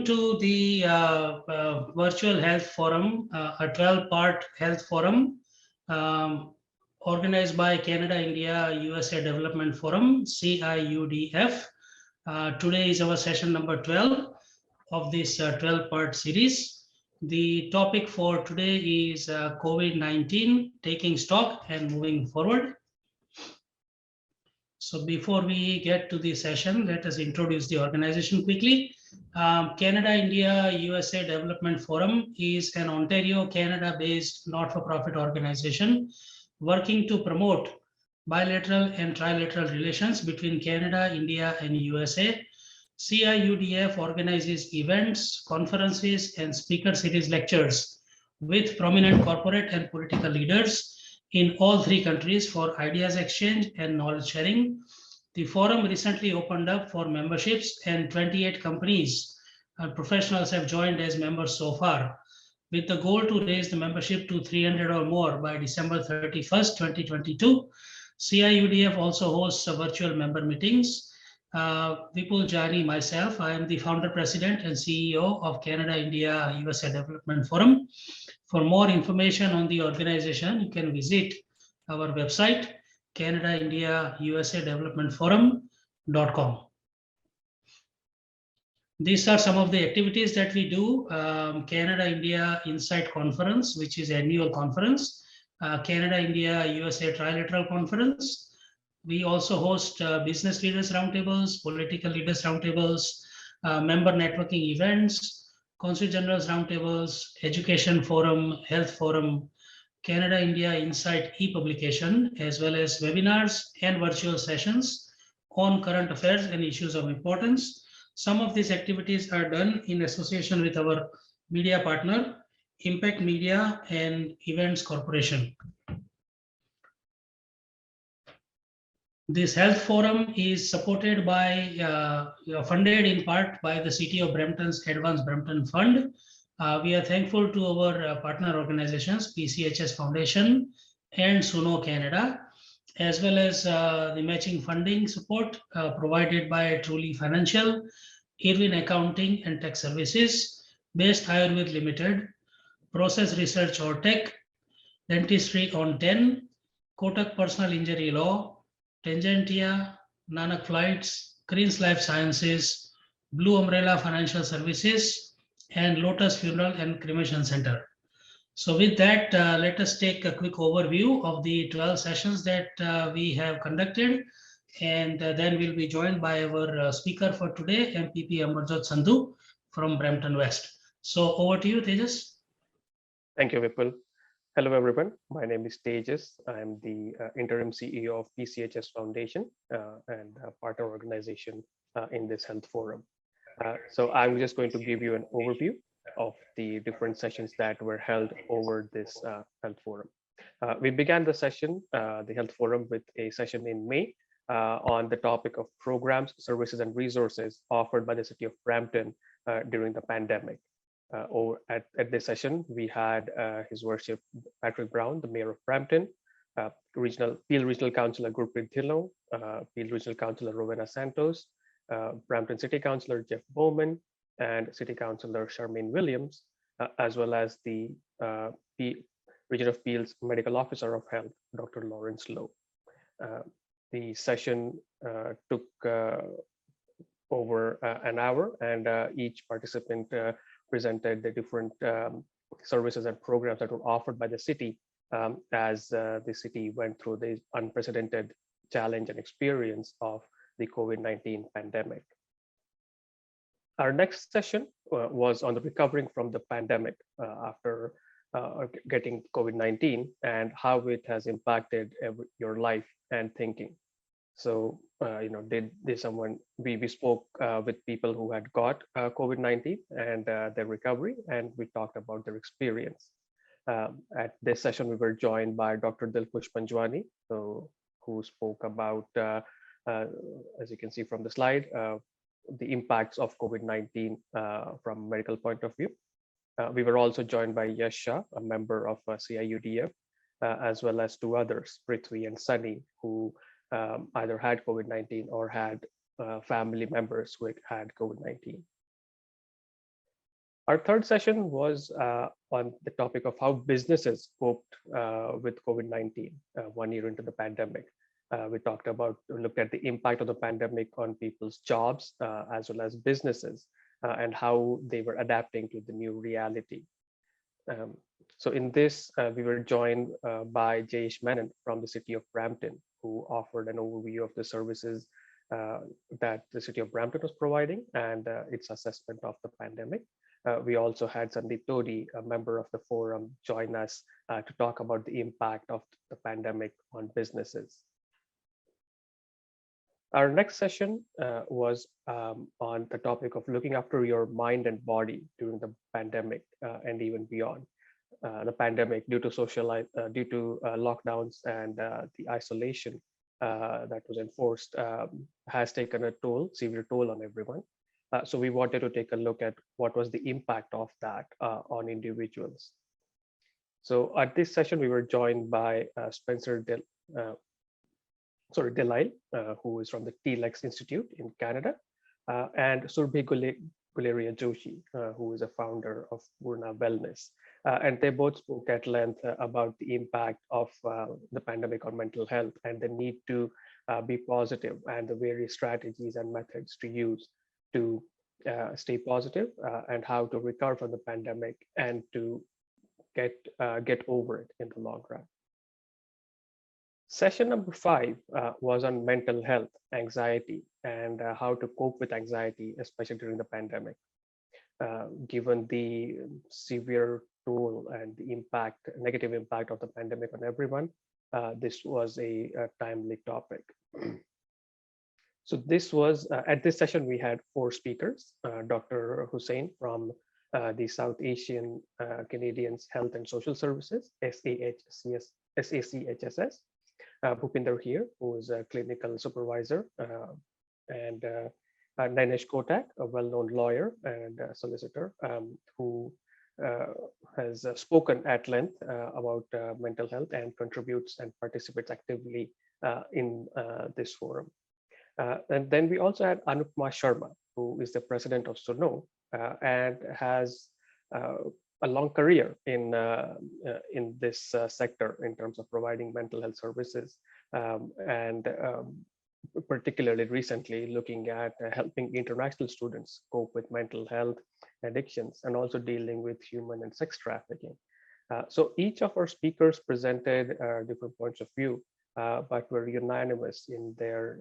Welcome to the virtual health forum, a 12-part health forum organized by Canada, India, USA Development Forum, CIUDF. Today is our session number 12 of this 12-part series. The topic for today is COVID-19, taking stock and moving forward. So before we get to the session, let us introduce the organization quickly. Canada, India, USA Development Forum is an Ontario, Canada-based not-for-profit organization working to promote bilateral and trilateral relations between Canada, India, and USA. CIUDF organizes events, conferences, and speaker series lectures with prominent corporate and political leaders in all three countries for ideas exchange and knowledge sharing. The forum recently opened up for memberships and 28 companies and professionals have joined as members so far, with the goal to raise the membership to 300 or more by December 31st, 2022. CIUDF also hosts virtual member meetings. Vipul, Jani, myself, I am the founder, president, and CEO of Canada, India, USA Development Forum. For more information on the organization, you can visit our website, Canada, India, USA Development Forum.com. These are some of the activities that we do. Canada, India Insight Conference, which is annual conference. Canada, India, USA Trilateral Conference. We also host business leaders roundtables, political leaders roundtables, member networking events, Consul General's roundtables, education forum, health forum, Canada India Insight e-publication, as well as webinars and virtual sessions on current affairs and issues of importance. Some of these activities are done in association with our media partner, Impact Media and Events Corporation. This health forum is supported by, funded in part by the City of Brampton's Advanced Brampton Fund. We are thankful to our partner organizations, PCHS Foundation and Suno Canada, as well as the matching funding support provided by Truly Financial, Irwin Accounting and Tech Services, Best Ayurveda Limited, Process Research or Tech, Dentistry on 10, Kotak Personal Injury Law, Tangentia, Nanak Flights, Greens Life Sciences, Blue Umbrella Financial Services, and Lotus Funeral and Cremation Center. So with that, let us take a quick overview of the 12 sessions that we have conducted, and then we'll be joined by our speaker for today, MPP Amarjot Sandhu from Brampton West. So over to you, Tejas. Thank you, Vipul. Hello, everyone. My name is Tejas. I'm the interim CEO of PCHS Foundation and a partner organization in this health forum. So I'm just going to give you an overview of the different sessions that were held over this health forum. We began the session, the health forum, with a session in May on the topic of programs, services, and resources offered by the city of Brampton during the pandemic. Or at this session, we had His Worship Patrick Brown, the Mayor of Brampton, Peel Regional Councillor Gurpreet Dhillon, Peel Regional Councillor Rowena Santos, Brampton City Councillor Jeff Bowman, and City Councillor Charmaine Williams, as well as the Region of Peel's Medical Officer of Health, Dr. Lawrence Lowe. The session took over an hour, and each participant presented the different services and programs that were offered by the city as the city went through the unprecedented challenge and experience of the COVID-19 pandemic. Our next session was on the recovering from the pandemic after getting COVID-19 and how it has impacted your life and thinking. So, we spoke with people who had got COVID-19 and their recovery, and we talked about their experience. At this session, we were joined by Dr. Dilkush Panjwani, who spoke about, as you can see from the slide, the impacts of COVID-19 from a medical point of view. We were also joined by Yash Shah, a member of CIUDF, as well as two others, Prithvi and Sunny, who either had COVID-19 or had family members who had COVID-19. Our third session was on the topic of how businesses coped with COVID-19 1 year into the pandemic. We looked at the impact of the pandemic on people's jobs as well as businesses and how they were adapting to the new reality. Um, so in this, we were joined by Jayesh Menon from the city of Brampton, who offered an overview of the services that the city of Brampton was providing and its assessment of the pandemic. We also had Sandeep Todi, a member of the forum, join us to talk about the impact of the pandemic on businesses. Our next session was on the topic of looking after your mind and body during the pandemic and even beyond. The pandemic, due to lockdowns and the isolation that was enforced, has taken a severe toll on everyone. So we wanted to take a look at what was the impact of that on individuals. So at this session, we were joined by Spencer Delisle, who is from the TLEX Institute in Canada, and Surbhi Guleria Joshi, who is a founder of Purna Wellness. And they both spoke at length about the impact of the pandemic on mental health and the need to be positive and the various strategies and methods to use to stay positive and how to recover from the pandemic and to get over it in the long run. Session number 5 was on mental health, anxiety, and how to cope with anxiety, especially during the pandemic. Given the severe toll and the negative impact of the pandemic on everyone, this was a timely topic. So this was, at this session, we had 4 speakers, Dr. Hussain from the South Asian Canadians Health and Social Services, SACHSS, Bhupinder here, who is a clinical supervisor, and Ninesh Kotak, a well-known lawyer and solicitor, who has spoken at length about mental health and contributes and participates actively in this forum. And then we also had Anupma Sharma, who is the president of Suno and has a long career in this sector in terms of providing mental health services, and particularly recently looking at helping international students cope with mental health addictions and also dealing with human and sex trafficking. So each of our speakers presented different points of view, but were unanimous in their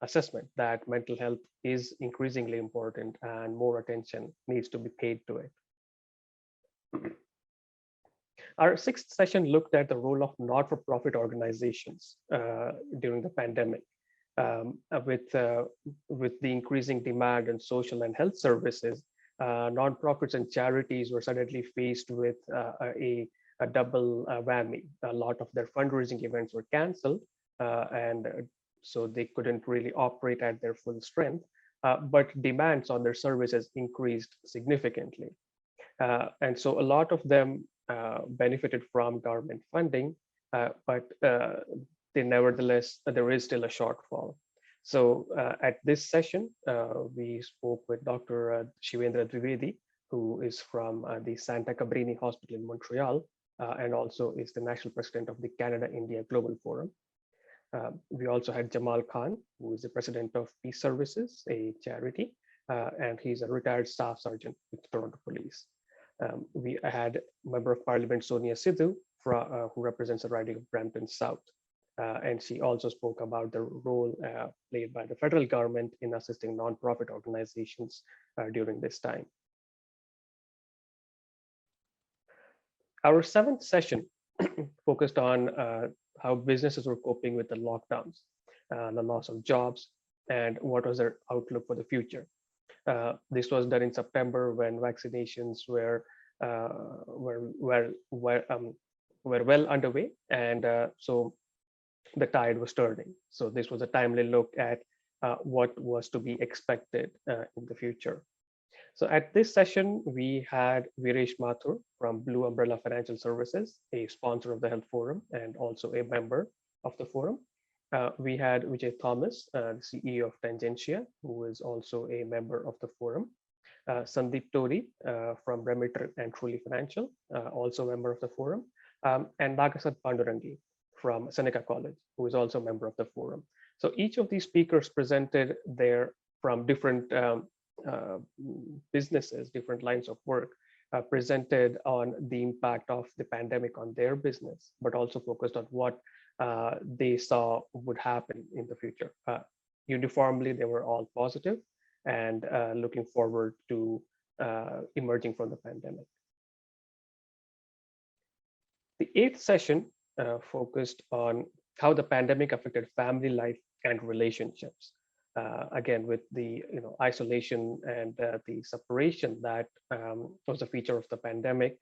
assessment that mental health is increasingly important and more attention needs to be paid to it. Our 6th session looked at the role of not-for-profit organizations during the pandemic. With the increasing demand on social and health services, nonprofits and charities were suddenly faced with a double whammy. A lot of their fundraising events were canceled, and so they couldn't really operate at their full strength, but demands on their services increased significantly. And so a lot of them benefited from government funding, but nevertheless, there is still a shortfall. So at this session, we spoke with Dr. Shivendra Dwivedi, who is from the Santa Cabrini Hospital in Montreal, and also is the national president of the Canada-India Global Forum. We also had Jamal Khan, who is the president of Peace Services, a charity, and he's a retired staff sergeant with Toronto Police. We had Member of Parliament Sonia Sidhu, who represents the riding of Brampton South. And she also spoke about the role played by the federal government in assisting nonprofit organizations during this time. Our 7th session focused on how businesses were coping with the lockdowns, the loss of jobs, and what was their outlook for the future. This was done in September when vaccinations were well underway, and so the tide was turning. So this was a timely look at what was to be expected in the future. So at this session, we had Viresh Mathur from Blue Umbrella Financial Services, a sponsor of the Health Forum and also a member of the forum. We had Vijay Thomas, the CEO of Tangentia, who is also a member of the forum. Sandeep Tori from Remitter and Truly Financial, also a member of the forum, and Nagasat Pandurangi from Seneca College, who is also a member of the forum. So each of these speakers presented from different businesses, different lines of work, presented on the impact of the pandemic on their business, but also focused on what they saw would happen in the future. Uniformly, they were all positive and looking forward to emerging from the pandemic. The 8th session focused on how the pandemic affected family life and relationships. Again, with the isolation and the separation that was a feature of the pandemic,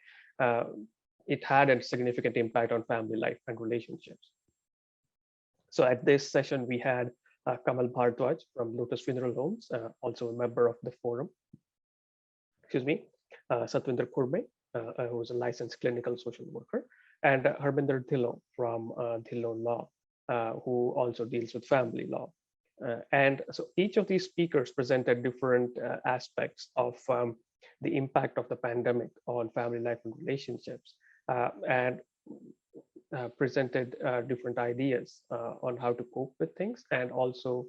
it had a significant impact on family life and relationships. So at this session, we had Kamal Bhardwaj from Lotus Funeral Homes, also a member of the forum. Excuse me, Satwinder Kurbe, who is a licensed clinical social worker, and Harbinder Dhillon from Dhillon Law, who also deals with family law. And so each of these speakers presented different aspects of the impact of the pandemic on family life and relationships, and presented different ideas on how to cope with things, and also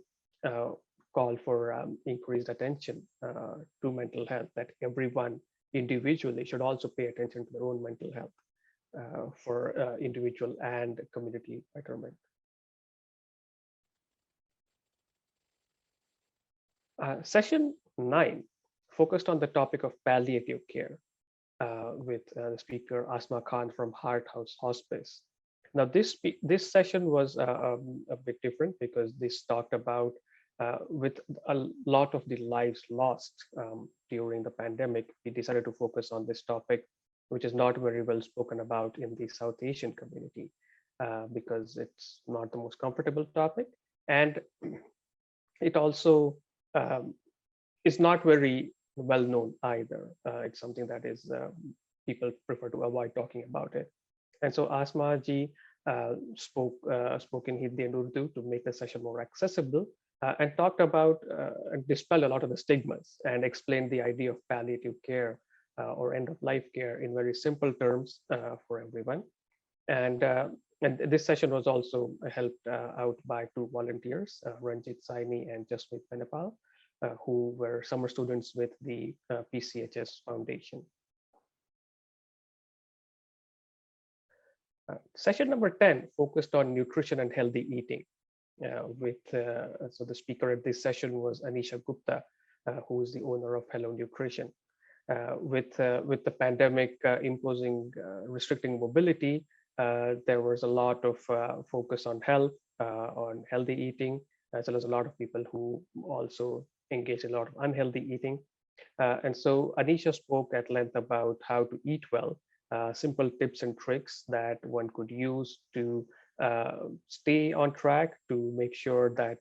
call for increased attention to mental health, that everyone individually should also pay attention to their own mental health for individual and community betterment. Session 9 focused on the topic of palliative care with the speaker Asma Khan from Heart House Hospice. Now, this session was a bit different because this talked about with a lot of the lives lost during the pandemic, we decided to focus on this topic, which is not very well spoken about in the South Asian community because it's not the most comfortable topic. And it also is not very well known either. It's something that is people prefer to avoid talking about it. And so Asma ji spoke in Hindi and Urdu to make the session more accessible and talked about and dispelled a lot of the stigmas and explained the idea of palliative care or end of life care in very simple terms for everyone. And this session was also helped out by 2 volunteers, Ranjit Saini and Jasmeet Benepal, who were summer students with the PCHS Foundation. Session number 10 focused on nutrition and healthy eating. So the speaker at this session was Anisha Gupta, who is the owner of Hello Nutrition. With the pandemic imposing restricting mobility, there was a lot of focus on health, on healthy eating, as well as a lot of people who also engage in a lot of unhealthy eating. And so Anisha spoke at length about how to eat well, simple tips and tricks that one could use to stay on track, to make sure that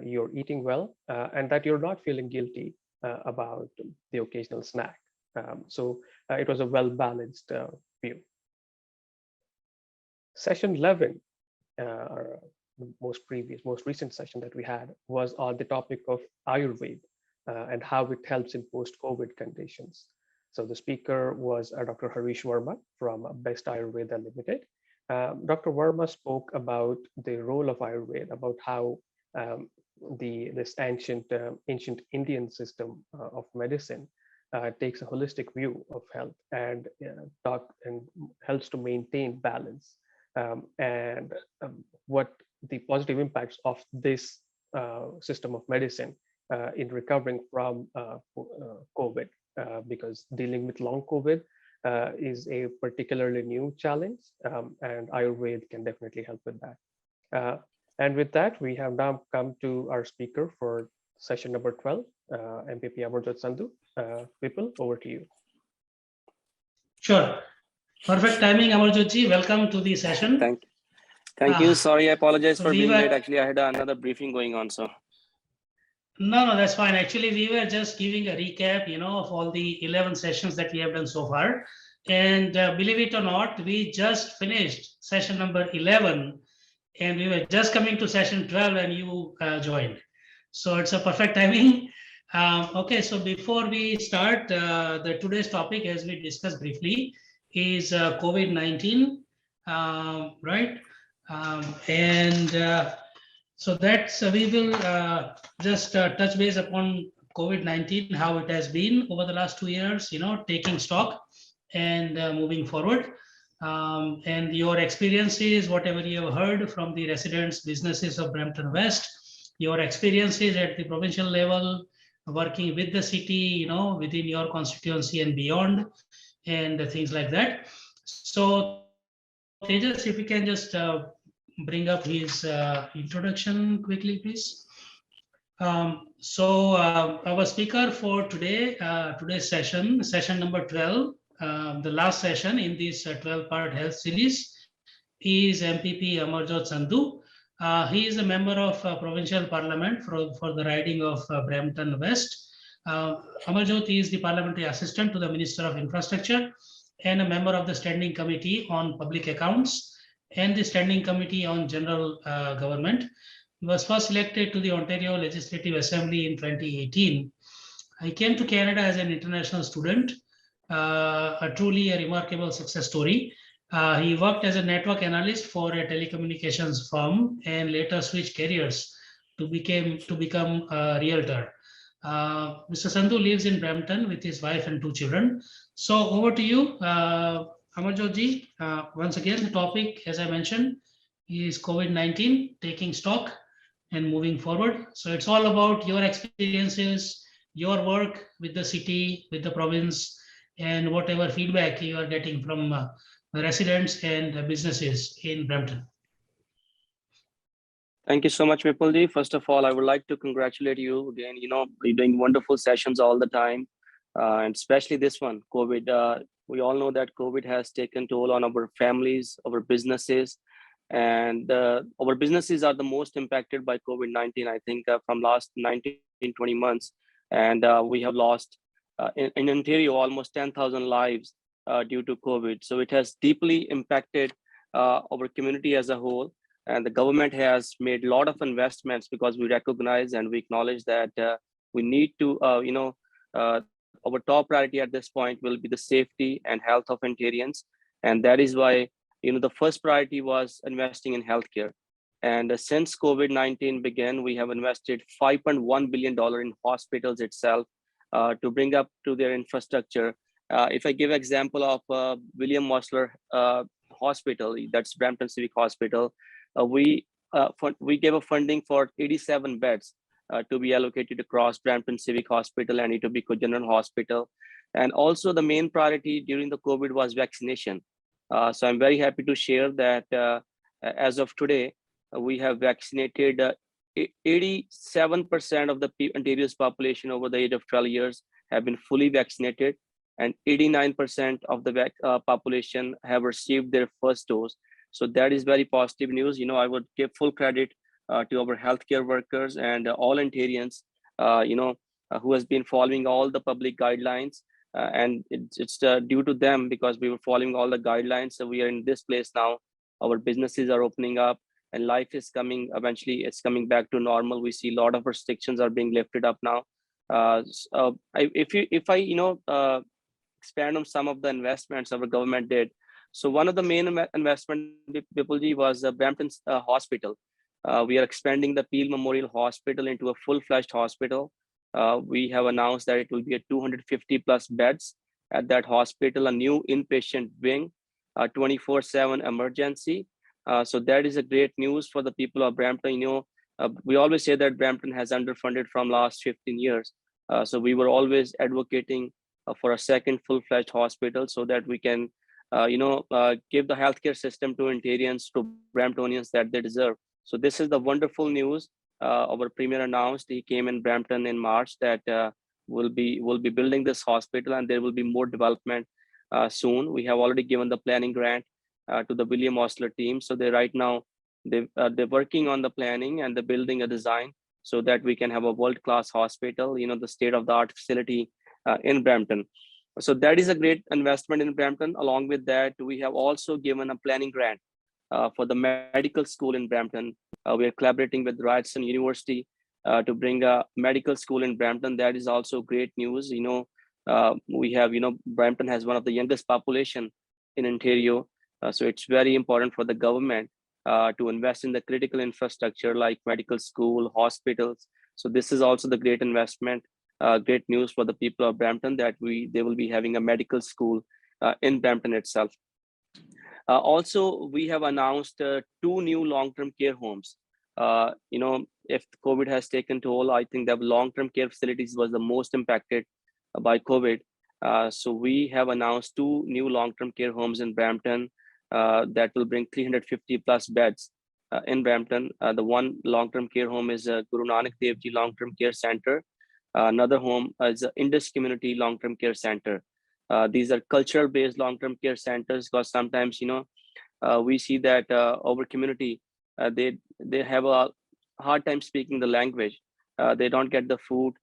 you're eating well and that you're not feeling guilty about the occasional snack. So it was a well-balanced view. Session 11, our most recent session that we had, was on the topic of Ayurveda and how it helps in post-COVID conditions. So the speaker was Dr. Harish Verma from Best Ayurveda Limited. Dr. Verma spoke about the role of Ayurveda, about how this ancient Indian system of medicine takes a holistic view of health and helps to maintain balance, and what the positive impacts of this system of medicine in recovering from COVID, because dealing with long COVID is a particularly new challenge, and Ayurveda can definitely help with that. And with that, we have now come to our speaker for session number 12, MPP Amarjot Sandhu. Vipul, over to you. Sure. Perfect timing, Amarjot ji. Welcome to the session. Thank you. Sorry, I apologize for being late. Actually, I had another briefing going on, so. No, that's fine. Actually, we were just giving a recap, of all the 11 sessions that we have done so far. And believe it or not, we just finished session number 11, and we were just coming to session 12 and you joined. So it's a perfect timing. Okay, so before we start, today's topic, as we discussed briefly, is COVID-19, right? So that's we will just touch base upon COVID-19, how it has been over the last 2 years, taking stock and moving forward. And your experiences, whatever you have heard from the residents, businesses of Brampton West, your experiences at the provincial level, working with the city, within your constituency and beyond, and things like that. So Tejas, if you can just bring up his introduction quickly, please. Our speaker for today, today's session number 12, the last session in this 12-part health series, is MPP Amarjot Sandhu. He is a member of provincial parliament for the riding of Brampton West. Amarjot is the parliamentary assistant to the Minister of Infrastructure and a member of the Standing Committee on Public Accounts and the Standing Committee on General Government. He was first elected to the Ontario Legislative Assembly in 2018. He came to Canada as an international student, truly a remarkable success story. He worked as a network analyst for a telecommunications firm and later switched careers to become a realtor. Mr. Sandhu lives in Brampton with his wife and 2 children. So over to you, Amarjot ji. Once again, the topic, as I mentioned, is COVID-19, taking stock and moving forward. So it's all about your experiences, your work with the city, with the province, and whatever feedback you are getting from residents and businesses in Brampton. Thank you so much, Vipul. First of all, I would like to congratulate you again. You're doing wonderful sessions all the time, and especially this one, COVID. We all know that COVID has taken toll on our families, our businesses, and our businesses are the most impacted by COVID-19. I think from last 19, 20 months, and we have lost in Ontario almost 10,000 lives due to COVID. So it has deeply impacted our community as a whole. And the government has made a lot of investments because we recognize and we acknowledge that we need to, our top priority at this point will be the safety and health of Ontarians. And that is why, the first priority was investing in healthcare. And since COVID-19 began, we have invested $5.1 billion in hospitals itself to bring up to their infrastructure. If I give example of William Mosler Hospital, that's Brampton Civic Hospital, we gave a funding for 87 beds to be allocated across Brampton Civic Hospital and Etobicoke General Hospital. And also the main priority during the COVID was vaccination. So I'm very happy to share that as of today, we have vaccinated 87% of the Ontario's population over the age of 12 years have been fully vaccinated, and 89% of the population have received their first dose. So that is very positive news. I would give full credit to our healthcare workers and all Ontarians, who has been following all the public guidelines. And it's due to them because we were following all the guidelines. So we are in this place now. Our businesses are opening up and life is coming, eventually it's coming back to normal. We see a lot of restrictions are being lifted up now. If I expand on some of the investments our government did. So one of the main investment, Vipulji, was Brampton Hospital. We are expanding the Peel Memorial Hospital into a full-fledged hospital. We have announced that it will be a 250 plus beds at that hospital, a new inpatient wing, 24/7 emergency. So that is a great news for the people of Brampton. We always say that Brampton has underfunded from last 15 years. So we were always advocating for a second full-fledged hospital so that we can give the healthcare system to Ontarians, to Bramptonians that they deserve. So this is the wonderful news. Our premier announced, he came in Brampton in March, that we'll be building this hospital and there will be more development soon. We have already given the planning grant to the William Osler team. So right now they're working on the planning and the building a design so that we can have a world-class hospital, the state-of-the-art facility in Brampton. So that is a great investment in Brampton. Along with that, we have also given a planning grant for the medical school in Brampton. We are collaborating with Ryerson University to bring a medical school in Brampton. That is also great news. We have, Brampton has one of the youngest population in Ontario. So it's very important for the government to invest in the critical infrastructure like medical school, hospitals. So this is also the great investment, great news for the people of Brampton that they will be having a medical school in Brampton itself. Also, we have announced 2 new long-term care homes. If COVID has taken toll, I think that long-term care facilities was the most impacted by COVID. So we have announced 2 new long-term care homes in Brampton that will bring 350 plus beds in Brampton. The one long-term care home is Guru Nanak Dev Ji Long-Term Care Center. Another home is Indus Community Long-Term Care Center. These are cultural-based long-term care centers because sometimes, we see that our community, they have a hard time speaking the language. They don't get the food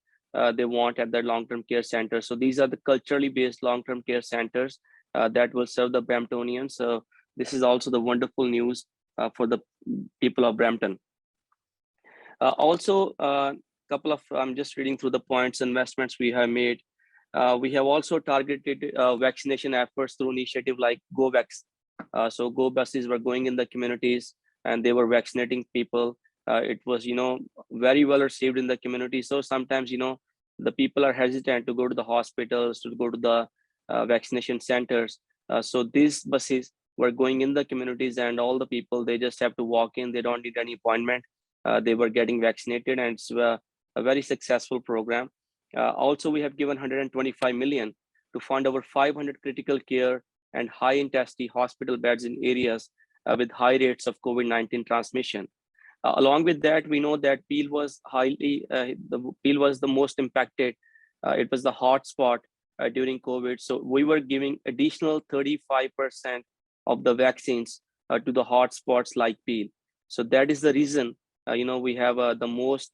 they want at their long-term care center. So these are the culturally based long-term care centers that will serve the Bramptonians. So this is also the wonderful news for the people of Brampton. Also, couple of, I'm just reading through the points, investments we have made. We have also targeted vaccination efforts through initiative like GoVax. So Go buses were going in the communities and they were vaccinating people. It was, very well received in the community. So sometimes, the people are hesitant to go to the hospitals, to go to the vaccination centers. So these buses were going in the communities and all the people, they just have to walk in. They don't need any appointment. They were getting vaccinated and it's a very successful program. Also, we have given 125 million to fund over 500 critical care and high intensity hospital beds in areas with high rates of COVID-19 transmission. Along with that, we know that Peel was Peel was the most impacted. It was the hot spot during COVID. So we were giving additional 35% of the vaccines to the hot spots like Peel. So that is the reason, we have the most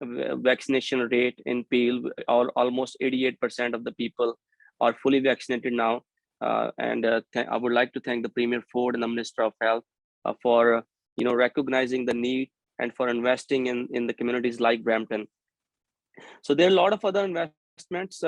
vaccination rate in Peel, or almost 88% of the people are fully vaccinated now. And I would like to thank the Premier Ford and the Minister of Health for recognizing the need and for investing in the communities like Brampton. So there are a lot of other investments,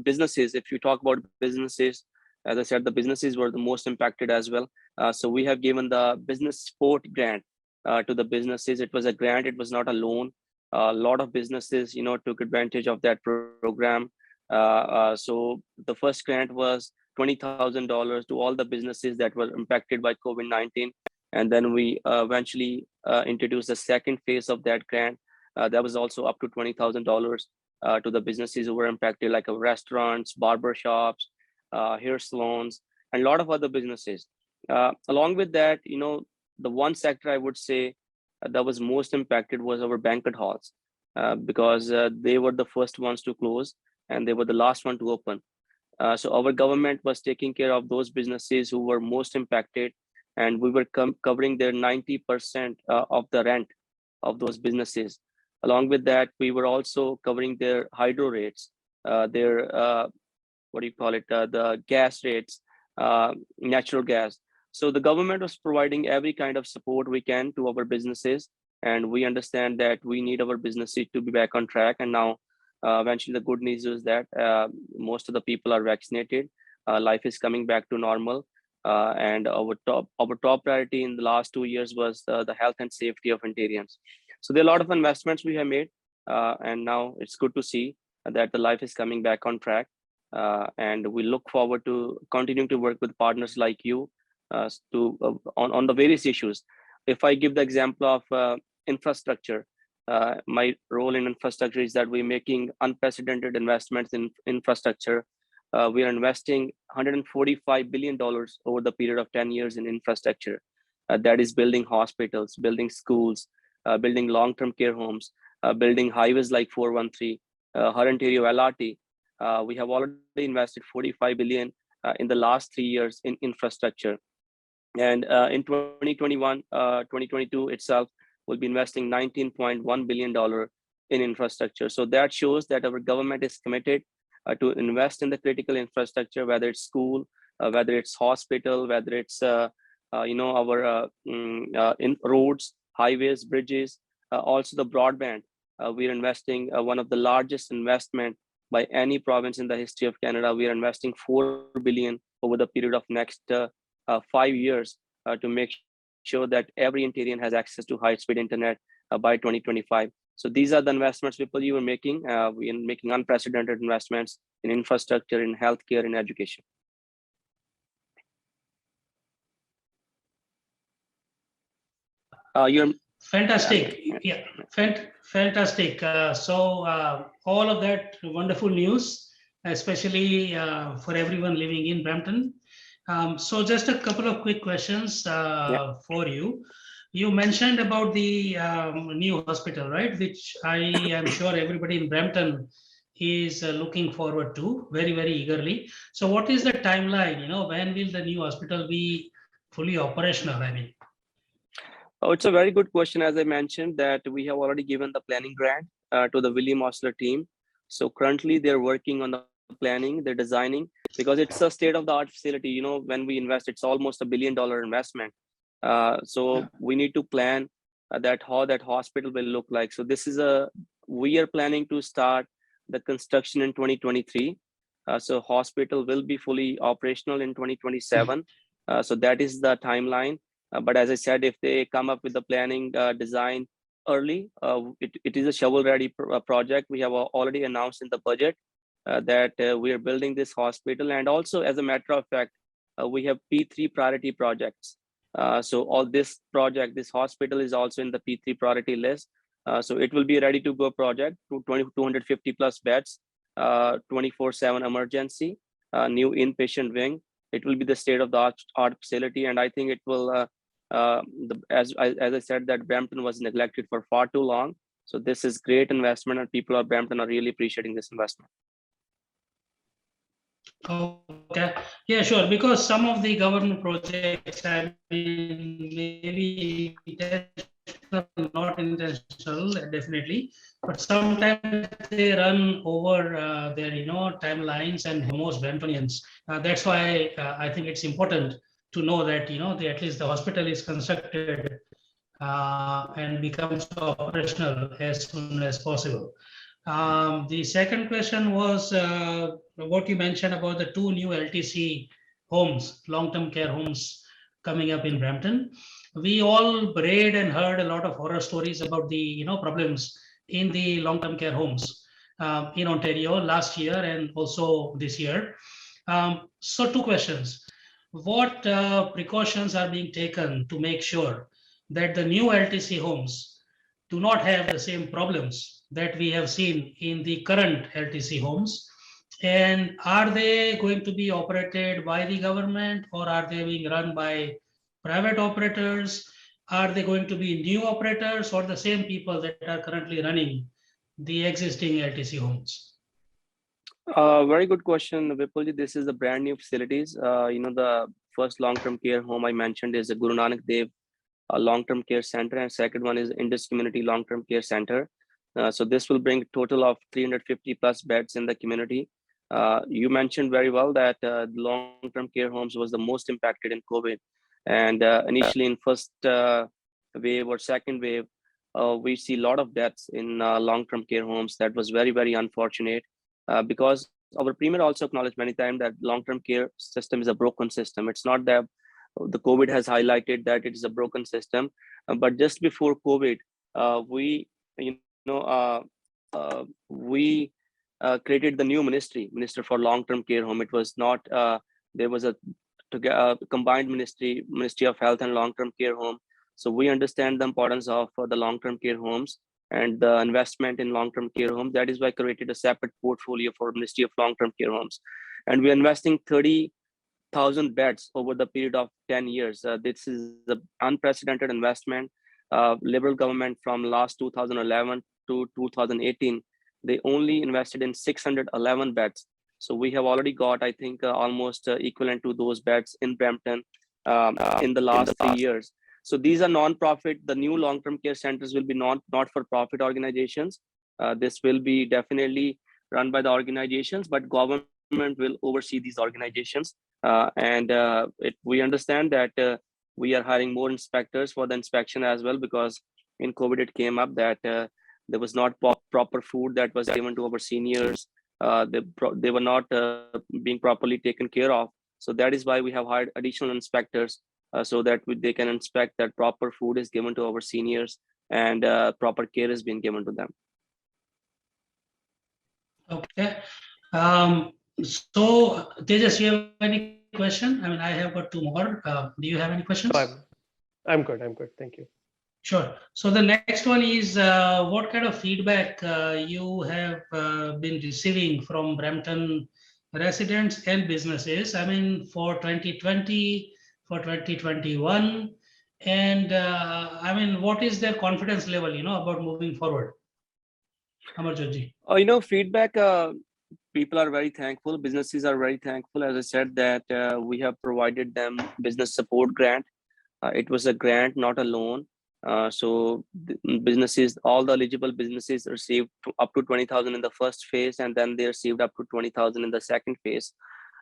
businesses. If you talk about businesses, as I said, the businesses were the most impacted as well. So we have given the business support grant to the businesses. It was a grant, it was not a loan. A lot of businesses, took advantage of that program. So the first grant was $20,000 to all the businesses that were impacted by COVID-19. And then we eventually introduced the second phase of that grant. That was also up to $20,000 to the businesses who were impacted, like restaurants, barber shops, hair salons, and a lot of other businesses. Along with that, the one sector I would say that was most impacted was our banquet halls, because they were the first ones to close and they were the last one to open. So our government was taking care of those businesses who were most impacted, and we were covering their 90% of the rent of those businesses. Along with that, we were also covering their hydro rates, their the gas rates, natural gas. So the government was providing every kind of support we can to our businesses, and we understand that we need our businesses to be back on track. And now, eventually, the good news is that most of the people are vaccinated. Life is coming back to normal, and our top priority in the last 2 years was the health and safety of Ontarians. So there are a lot of investments we have made, and now it's good to see that the life is coming back on track. And we look forward to continuing to work with partners like you on the various issues. If I give the example of infrastructure, my role in infrastructure is that we're making unprecedented investments in infrastructure. We are investing $145 billion over the period of 10 years in infrastructure. That is building hospitals, building schools, building long-term care homes, building highways like 413, Ontario LRT. We have already invested $45 billion in the last 3 years in infrastructure. And in 2021, 2022 itself, we'll be investing $19.1 billion in infrastructure. So that shows that our government is committed to invest in the critical infrastructure, whether it's school, whether it's hospital, whether it's our in roads, highways, bridges, Also the broadband, we are investing one of the largest investment by any province in the history of Canada. We are investing 4 billion over the period of next 5 years to make sure that every Ontarian has access to high-speed internet by 2025. So these are the investments people you are making. We are making unprecedented investments in infrastructure, in healthcare, in education. You're Fantastic. Yeah, fantastic. All of that wonderful news, especially for everyone living in Brampton. So just a couple of quick questions for you. You mentioned about the new hospital, right? Which I am sure everybody in Brampton is looking forward to very, very eagerly. So what is the timeline? When will the new hospital be fully operational? I mean. Oh, it's a very good question. As I mentioned, that we have already given the planning grant to the William Osler team. So currently they're working on the planning, they're designing, because it's a state-of-the-art facility. When we invest, it's almost $1 billion investment. So we need to plan that how that hospital will look like. So we are planning to start the construction in 2023. So hospital will be fully operational in 2027. So that is the timeline. But as I said, if they come up with the planning design early, it is a shovel-ready project. We have already announced in the budget that we are building this hospital. And also, as a matter of fact, we have P3 priority projects. So all this hospital is also in the P3 priority list. So it will be a ready-to-go project, 250 plus beds, 24/7 emergency, new inpatient wing. It will be the state-of-the-art facility, and I think it will. As I said, that Brampton was neglected for far too long. So this is great investment, and people of Brampton are really appreciating this investment. Okay, yeah, sure. Because some of the government projects, I mean, maybe intentional, not intentional, definitely, but sometimes they run over their, timelines and most Bramptonians. That's why I think it's important to know that, at least the hospital is constructed and becomes operational as soon as possible. The second question was what you mentioned about the 2 new LTC homes, long-term care homes coming up in Brampton. We all read and heard a lot of horror stories about the problems in the long-term care homes in Ontario last year and also this year. So 2 questions. What precautions are being taken to make sure that the new LTC homes do not have the same problems that we have seen in the current LTC homes? And are they going to be operated by the government, or are they being run by private operators? Are they going to be new operators or the same people that are currently running the existing LTC homes? Very good question, Vipul. This is the brand new facilities. The first long-term care home I mentioned is the Guru Nanak Dev long-term care center, and second one is Indus Community Long-Term Care Center. So this will bring a total of 350 plus beds in the community. You mentioned very well that the long-term care homes was the most impacted in COVID. And initially in first wave or second wave, we see a lot of deaths in long-term care homes. That was very, very unfortunate because our premier also acknowledged many times that long-term care system is a broken system. It's not that the COVID has highlighted that it is a broken system, but just before COVID, we created the new minister for long-term care home. It was not there was a combined ministry of health and long-term care home. So we understand the importance of the long-term care homes and the investment in long-term care homes. That is why I created a separate portfolio for Ministry of Long-Term Care Homes, and we're investing 30,000 beds over the period of 10 years. This is an unprecedented investment. Liberal government from last 2011 to 2018, they only invested in 611 beds. So we have already got, I think, almost equivalent to those beds in Brampton in the last 3 years. So these are non-profit. The new long-term care centers will be not-for-profit organizations. This will be definitely run by the organizations, but government will oversee these organizations. We understand that we are hiring more inspectors for the inspection as well, because in COVID, it came up that there was not proper food that was given to our seniors. They were not being properly taken care of. So that is why we have hired additional inspectors so that they can inspect that proper food is given to our seniors and proper care is being given to them. Okay. So Tejas, you have any question? I mean, I have got two more. Do you have any questions? I'm good. Thank you. Sure. So the next one is what kind of feedback you have been receiving from Brampton residents and businesses? I mean, for 2020, for 2021, and I mean, what is their confidence level, about moving forward? Amarjot ji. Feedback. People are very thankful. Businesses are very thankful. As I said, that we have provided them business support grant. It was a grant, not a loan. So businesses, all the eligible businesses received up to 20,000 in the first phase, and then they received up to 20,000 in the second phase.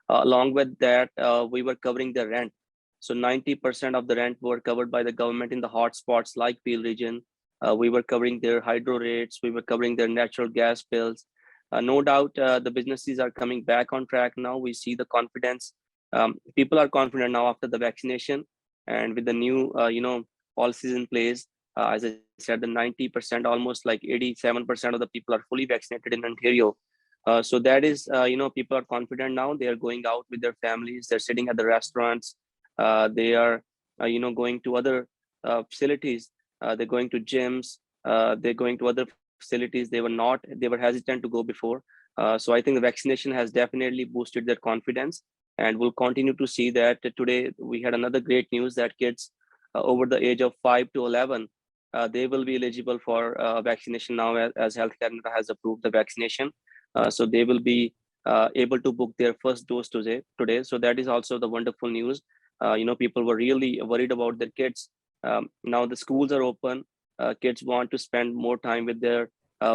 Along with that, we were covering the rent. So 90% of the rent were covered by the government in the hotspots like Peel region. We were covering their hydro rates. We were covering their natural gas bills. No doubt, the businesses are coming back on track now. We see the confidence. People are confident now after the vaccination, and with the new, policies in place. As I said, the 90%, almost like 87% of the people are fully vaccinated in Ontario. So that is, people are confident now. They are going out with their families. They're sitting at the restaurants. They are, going to other facilities. They're going to gyms. They're going to other facilities. They were hesitant to go before. So I think the vaccination has definitely boosted their confidence, and we'll continue to see that. Today we had another great news that kids over the age of 5 to 11, they will be eligible for vaccination now, as Health Canada has approved the vaccination. So they will be able to book their first dose today. So that is also the wonderful news. People were really worried about their kids. Now the schools are open. Kids want to spend more time with their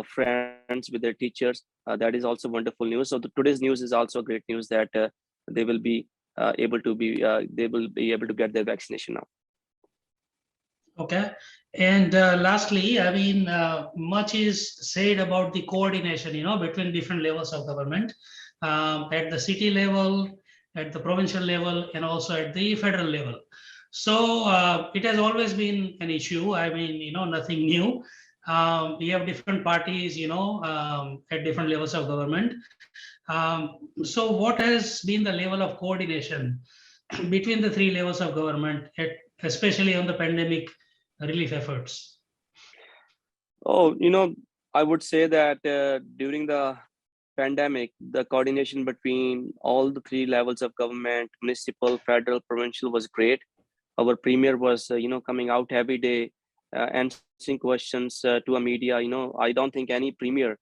friends, with their teachers. That is also wonderful news. So today's news is also great news that they will be able to get their vaccination now. Okay. And lastly, I mean, much is said about the coordination, between different levels of government, at the city level, at the provincial level, and also at the federal level. So it has always been an issue. I mean, nothing new. We have different parties, at different levels of government. So what has been the level of coordination between the three levels of government, especially on the pandemic relief efforts? Oh, I would say that during the pandemic, the coordination between all the three levels of government, municipal, federal, provincial, was great. Our premier was, coming out every day, answering questions to a media. I don't think any premier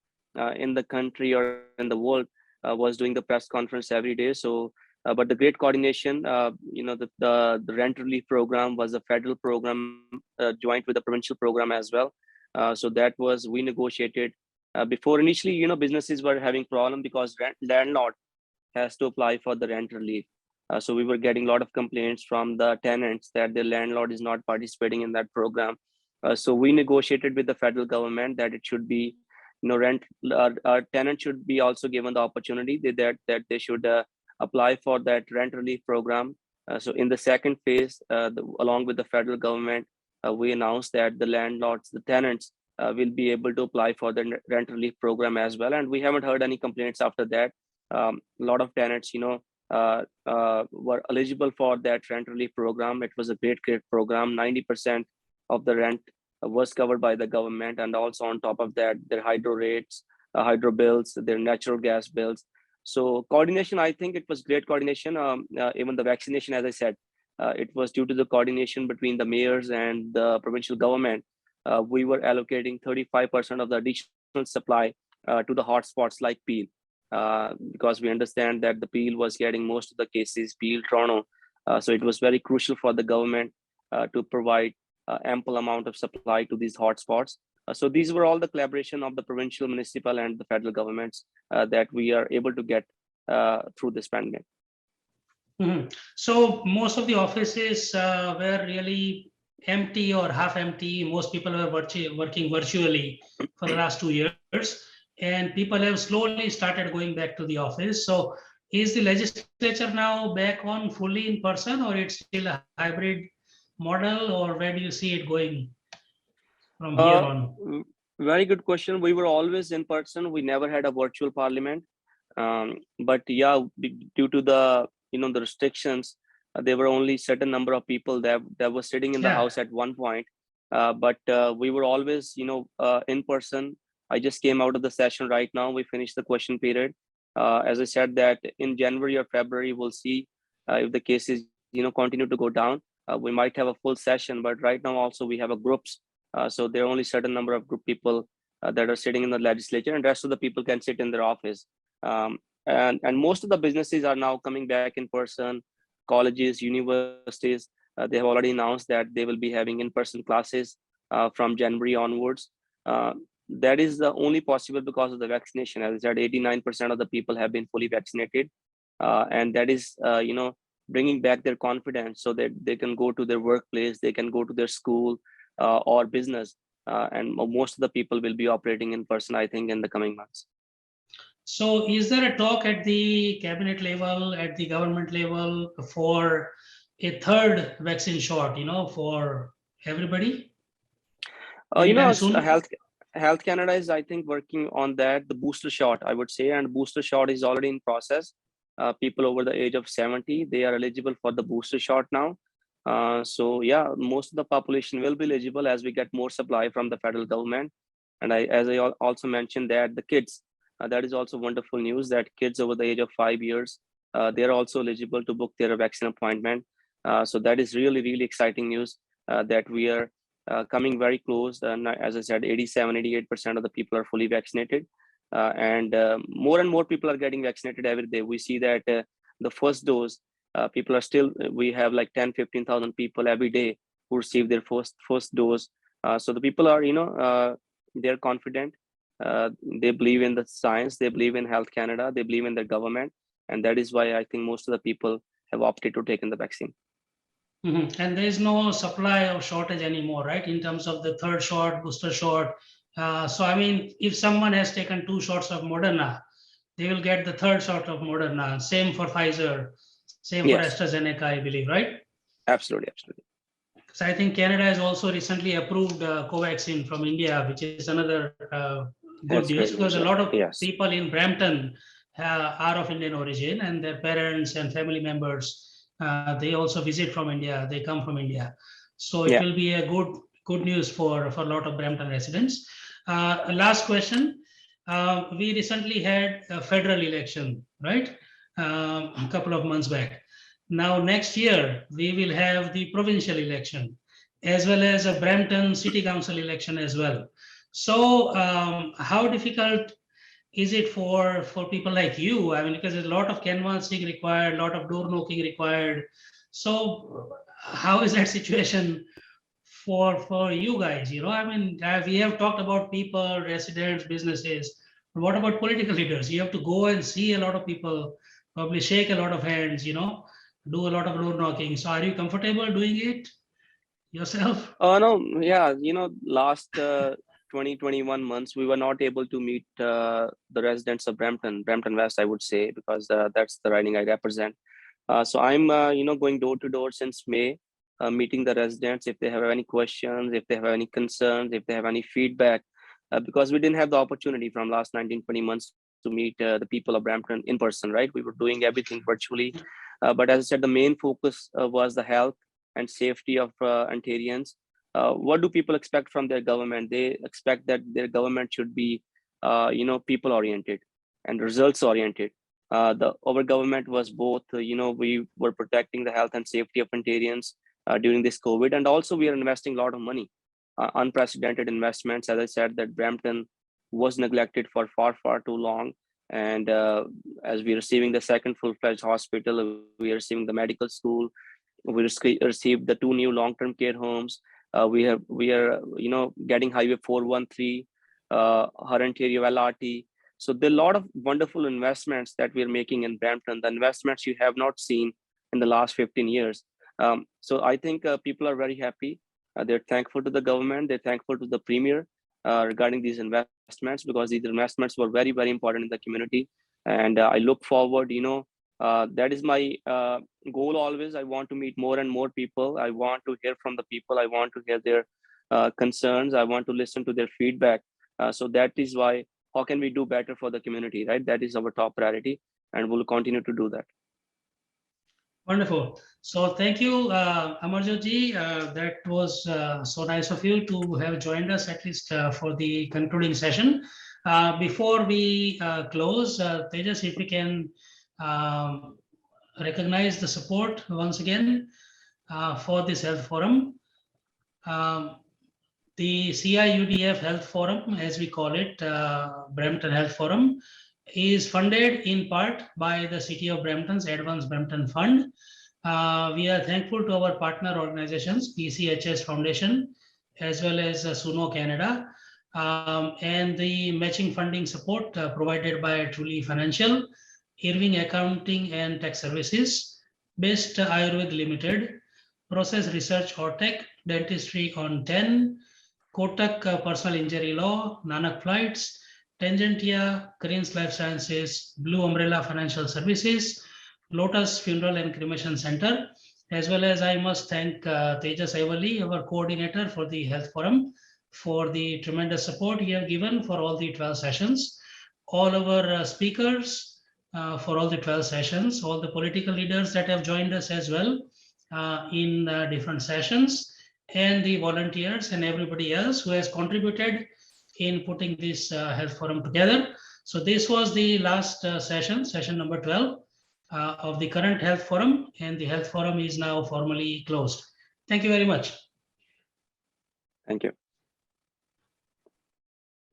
in the country or in the world was doing the press conference every day. So, but the great coordination, the rent relief program was a federal program joined with the provincial program as well. So that was, we negotiated before. Initially, businesses were having problem because landlord has to apply for the rent relief. So we were getting a lot of complaints from the tenants that the landlord is not participating in that program. So we negotiated with the federal government that it should be, our tenants should be also given the opportunity that they should apply for that rent relief program. So in the second phase, along with the federal government, we announced that the landlords, the tenants, will be able to apply for the rent relief program as well. And we haven't heard any complaints after that. A lot of tenants, were eligible for that rent relief program. It was a great program. 90% of the rent was covered by the government, and also on top of that, their hydro rates, hydro bills, their natural gas bills. So coordination, I think it was great coordination. Even the vaccination, as I said, it was due to the coordination between the mayors and the provincial government. We were allocating 35% of the additional supply to the hotspots like Peel. Because we understand that the Peel was getting most of the cases, Peel, Toronto. So it was very crucial for the government to provide ample amount of supply to these hotspots. So these were all the collaboration of the provincial, municipal, and the federal governments that we are able to get through this pandemic. Mm-hmm. So most of the offices were really empty or half empty. Most people were working virtually for the last 2 years, and people have slowly started going back to the office. So is the legislature now back on fully in person, or it's still a hybrid model, or where do you see it going from here on? Very good question. We were always in person. We never had a virtual parliament. But yeah, due to the the restrictions, there were only certain number of people that were sitting in the house at one point. But we were always in person. I just came out of the session right now. We finished the question period. As I said, that in January or February we'll see if the cases continue to go down. We might have a full session, but right now also we have a groups. So there are only certain number of group people that are sitting in the legislature, and rest of the people can sit in their office. And most of the businesses are now coming back in person. Colleges, universities, they have already announced that they will be having in-person classes from January onwards. That is the only possible because of the vaccination. As I said, 89% of the people have been fully vaccinated, and that is bringing back their confidence so that they can go to their workplace, they can go to their school or business, and most of the people will be operating in person, I think, in the coming months. So is there a talk at the cabinet level, at the government level, for a third vaccine shot, for everybody? Health Canada is, I think, working on that, the booster shot, I would say, and booster shot is already in process. People over the age of 70, they are eligible for the booster shot now. So yeah, most of the population will be eligible as we get more supply from the federal government. And as I also mentioned, that the kids, that is also wonderful news, that kids over the age of 5 years, they're also eligible to book their vaccine appointment. So that is really, really exciting news that we are coming very close. As I said, 87-88% of the people are fully vaccinated. And more and more people are getting vaccinated every day. We see that the first dose, people are still, we have like 10-15,000 people every day who receive their first dose. So the people are, they're confident. They believe in the science, they believe in Health Canada, they believe in their government. And that is why I think most of the people have opted to take in the vaccine. Mm-hmm. And there is no supply or shortage anymore, right? In terms of the third shot, booster shot. So, I mean, if someone has taken 2 shots of Moderna, they will get the third shot of Moderna. Same for Pfizer, same for AstraZeneca, I believe, right? Absolutely. So I think Canada has also recently approved Covaxin from India, which is another good news, because a lot of people in Brampton are of Indian origin, and their parents and family members, they also visit from India, they come from India. So it will be a good news for a lot of Brampton residents. Last question. We recently had a federal election, right? A couple of months back. Now, next year, we will have the provincial election, as well as a Brampton City Council election as well. So how difficult is it for people like you? I mean, because there's a lot of canvassing required, a lot of door knocking required. So how is that situation for you guys? I mean, we have talked about people, residents, businesses. But what about political leaders? You have to go and see a lot of people, probably shake a lot of hands, do a lot of door knocking. So are you comfortable doing it yourself? No, yeah, last 20-21 months, we were not able to meet the residents of Brampton West, I would say, because that's the riding I represent. So I'm, going door to door since May, meeting the residents if they have any questions, if they have any concerns, if they have any feedback, because we didn't have the opportunity from last 19-20 months to meet the people of Brampton in person, right? We were doing everything virtually. But as I said, the main focus was the health and safety of Ontarians. What do people expect from their government? They expect that their government should be, people oriented and results oriented. Our government was both, we were protecting the health and safety of Ontarians during this COVID, and also we are investing a lot of money, unprecedented investments. As I said, that Brampton was neglected for far too long. And as we're receiving the second full-fledged hospital, we are receiving the medical school, we received the 2 new long-term care homes. We are getting Highway 413, Ontario LRT. So there are a lot of wonderful investments that we are making in Brampton, the investments you have not seen in the last 15 years. So I think people are very happy. They're thankful to the government. They're thankful to the premier regarding these investments, because these investments were very, very important in the community. And I look forward, that is my goal always. I want to meet more and more people. I want to hear from the people. I want to hear their concerns. I want to listen to their feedback. So that is why, how can we do better for the community, right? That is our top priority, and we'll continue to do that. Wonderful. So thank you, Amarjot ji. That was so nice of you to have joined us, at least for the concluding session. Before we close, Tejas, if we can recognize the support once again for this health forum. The CIUDF Health Forum, as we call it, Brampton Health Forum, is funded in part by the City of Brampton's Advance Brampton Fund. We are thankful to our partner organizations, PCHS Foundation, as well as Suno Canada, and the matching funding support provided by Truly Financial, Irving Accounting and Tax Services, Best Ayurveda Limited, Process Research Ortec, Dentistry on 10, Kotak Personal Injury Law, Nanak Flights, Tangentia, Cranes Life Sciences, Blue Umbrella Financial Services, Lotus Funeral and Cremation Center, as well as I must thank Tejas Aivalli, our coordinator for the Health Forum, for the tremendous support he has given for all the 12 sessions, all our speakers for all the 12 sessions, all the political leaders that have joined us as well in different sessions, and the volunteers and everybody else who has contributed in putting this health forum together. So this was the last session number 12 of the current health forum, and the health forum is now formally closed. Thank you very much. Thank you.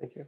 Thank you.